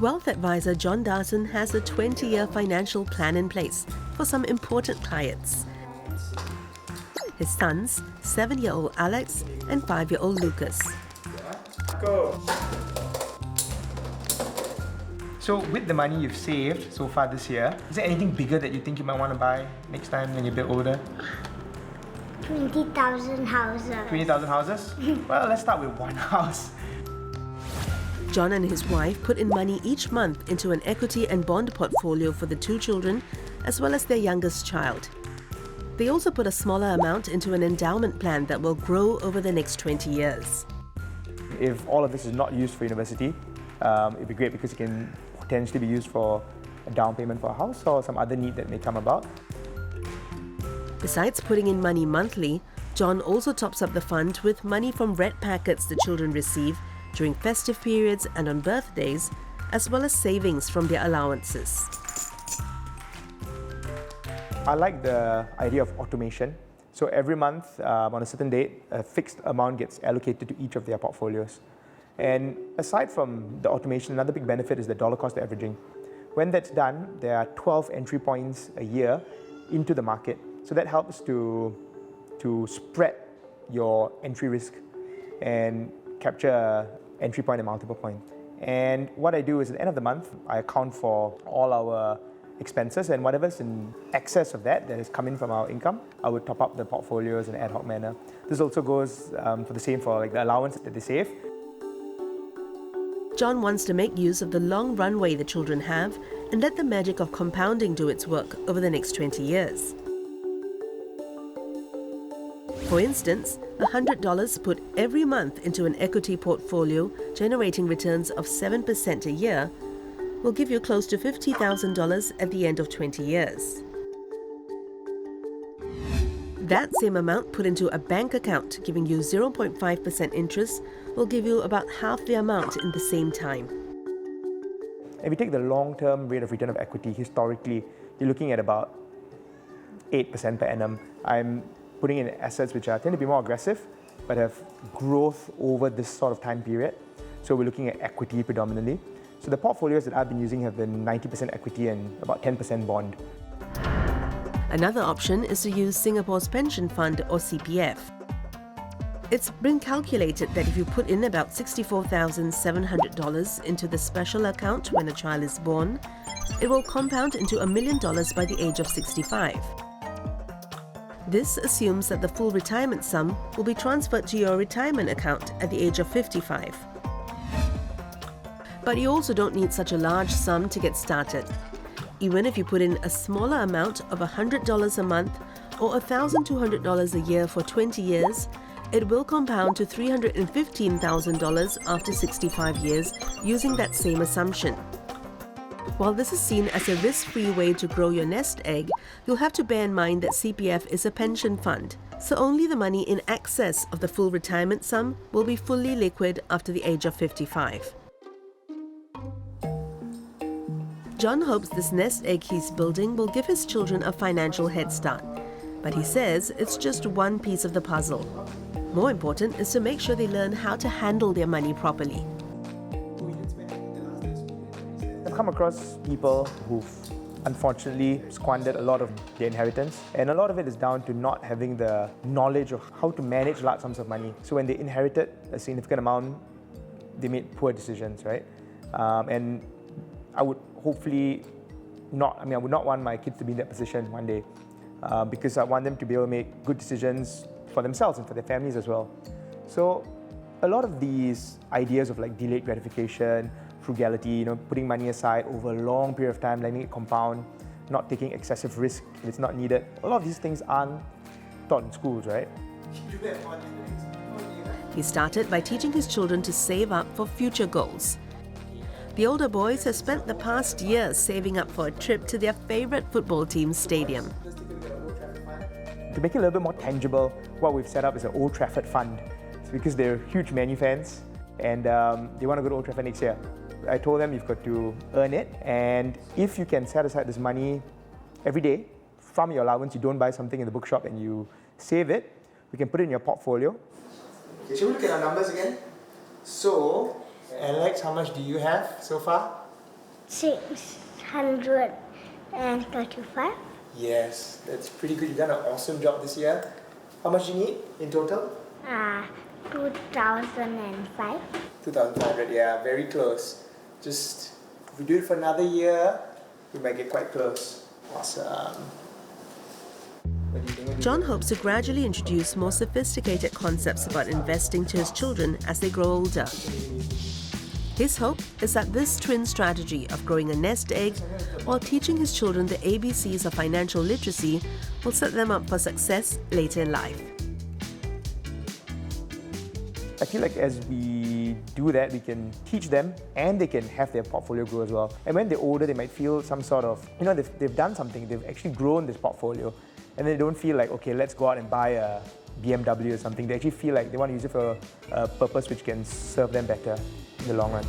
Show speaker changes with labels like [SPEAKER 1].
[SPEAKER 1] Wealth advisor John Darson has a 20-year financial plan in place for some important clients. His sons, 7-year-old Alex and 5-year-old Lucas.
[SPEAKER 2] Go! So with the money you've saved so far this year, is there anything bigger that you think you might want to buy next time when you're a bit older?
[SPEAKER 3] 20,000 houses.
[SPEAKER 2] 20,000 houses? Well, let's start with one house.
[SPEAKER 1] John and his wife put in money each month into an equity and bond portfolio for the 2 children, as well as their youngest child. They also put a smaller amount into an endowment plan that will grow over the next 20 years.
[SPEAKER 2] If all of this is not used for university, it'd be great because it can potentially be used for a down payment for a house or some other need that may come about.
[SPEAKER 1] Besides putting in money monthly, John also tops up the fund with money from red packets the children receive during festive periods and on birthdays, as well as savings from their allowances.
[SPEAKER 2] I like the idea of automation. So every month, on a certain date, a fixed amount gets allocated to each of their portfolios. And aside from the automation, another big benefit is the dollar cost averaging. When that's done, there are 12 entry points a year into the market. So that helps to spread your entry risk and capture entry point and multiple point. And what I do is at the end of the month, I account for all our expenses, and whatever's in excess of that has come in from our income, I would top up the portfolios in an ad hoc manner. This also goes for the same for the allowance that they save.
[SPEAKER 1] John wants to make use of the long runway the children have and let the magic of compounding do its work over the next 20 years. For instance, $100 put every month into an equity portfolio generating returns of 7% a year will give you close to $50,000 at the end of 20 years. That same amount put into a bank account giving you 0.5% interest will give you about half the amount in the same time.
[SPEAKER 2] If you take the long-term rate of return of equity, historically, you're looking at about 8% per annum. I'm putting in assets which tend to be more aggressive, but have growth over this sort of time period. So we're looking at equity predominantly. So the portfolios that I've been using have been 90% equity and about 10% bond.
[SPEAKER 1] Another option is to use Singapore's pension fund or CPF. It's been calculated that if you put in about $64,700 into the special account when a child is born, it will compound into $1 million by the age of 65. This assumes that the full retirement sum will be transferred to your retirement account at the age of 55. But you also don't need such a large sum to get started. Even if you put in a smaller amount of $100 a month or $1,200 a year for 20 years, it will compound to $315,000 after 65 years using that same assumption. While this is seen as a risk-free way to grow your nest egg, you'll have to bear in mind that CPF is a pension fund, so only the money in excess of the full retirement sum will be fully liquid after the age of 55. John hopes this nest egg he's building will give his children a financial head start, but he says it's just one piece of the puzzle. More important is to make sure they learn how to handle their money properly.
[SPEAKER 2] I've come across people who've unfortunately squandered a lot of their inheritance, and a lot of it is down to not having the knowledge of how to manage large sums of money. So when they inherited a significant amount, they made poor decisions, right? And I would hopefully not, I would not want my kids to be in that position one day because I want them to be able to make good decisions for themselves and for their families as well. So a lot of these ideas of like delayed gratification, frugality, putting money aside over a long period of time, letting it compound, not taking excessive risk if it's not needed. A lot of these things aren't taught in schools, right?
[SPEAKER 1] He started by teaching his children to save up for future goals. The older boys have spent the past years saving up for a trip to their favorite football team's stadium.
[SPEAKER 2] To make it a little bit more tangible, what we've set up is an Old Trafford fund. It's because they're huge Man U fans and they want to go to Old Trafford next year. I told them you've got to earn it, and if you can set aside this money every day from your allowance, you don't buy something in the bookshop and you save it, we can put it in your portfolio. Okay, shall we look at our numbers again? So, Alex, how much do you have so far?
[SPEAKER 3] 635.
[SPEAKER 2] Yes, that's pretty good. You've done an awesome job this year. How much do you need in total?
[SPEAKER 3] 2005.
[SPEAKER 2] 2,500, yeah, very close. Just, if we do it for another year, we might get quite close. Awesome. What do you think?
[SPEAKER 1] John hopes to gradually introduce more sophisticated concepts about investing to his children as they grow older. His hope is that this twin strategy of growing a nest egg while teaching his children the ABCs of financial literacy will set them up for success later in life.
[SPEAKER 2] I feel like as we do that, we can teach them and they can have their portfolio grow as well. And when they're older, they might feel some sort of, they've done something, they've actually grown this portfolio. And they don't feel like, okay, let's go out and buy a BMW or something. They actually feel like they want to use it for a purpose which can serve them better in the long run.